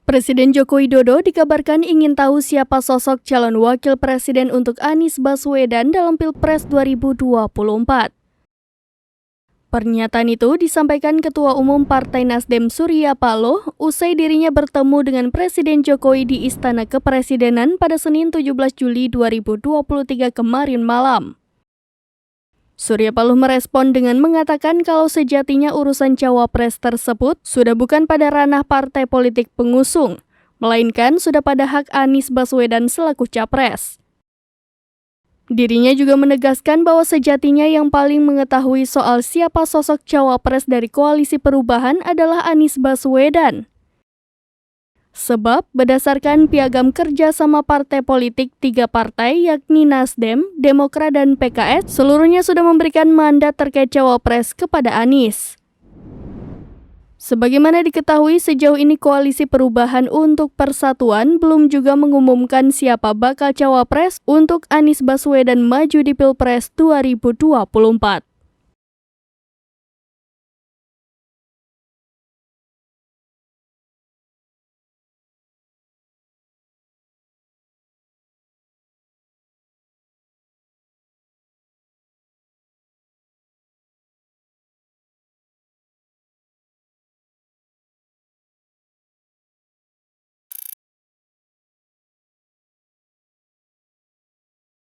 Presiden Joko Widodo dikabarkan ingin tahu siapa sosok calon wakil presiden untuk Anies Baswedan dalam Pilpres 2024. Pernyataan itu disampaikan Ketua Umum Partai Nasdem Surya Paloh usai dirinya bertemu dengan Presiden Jokowi di Istana Kepresidenan pada Senin 17 Juli 2023 kemarin malam. Surya Paloh merespon dengan mengatakan kalau sejatinya urusan cawapres tersebut sudah bukan pada ranah partai politik pengusung, melainkan sudah pada hak Anies Baswedan selaku capres. Dirinya juga menegaskan bahwa sejatinya yang paling mengetahui soal siapa sosok cawapres dari Koalisi Perubahan adalah Anies Baswedan. Sebab berdasarkan piagam kerja sama partai politik 3 partai yakni Nasdem, Demokrat, dan PKS, seluruhnya sudah memberikan mandat terkait cawapres kepada Anies. Sebagaimana diketahui sejauh ini Koalisi Perubahan untuk Persatuan belum juga mengumumkan siapa bakal cawapres untuk Anies Baswedan maju di Pilpres 2024.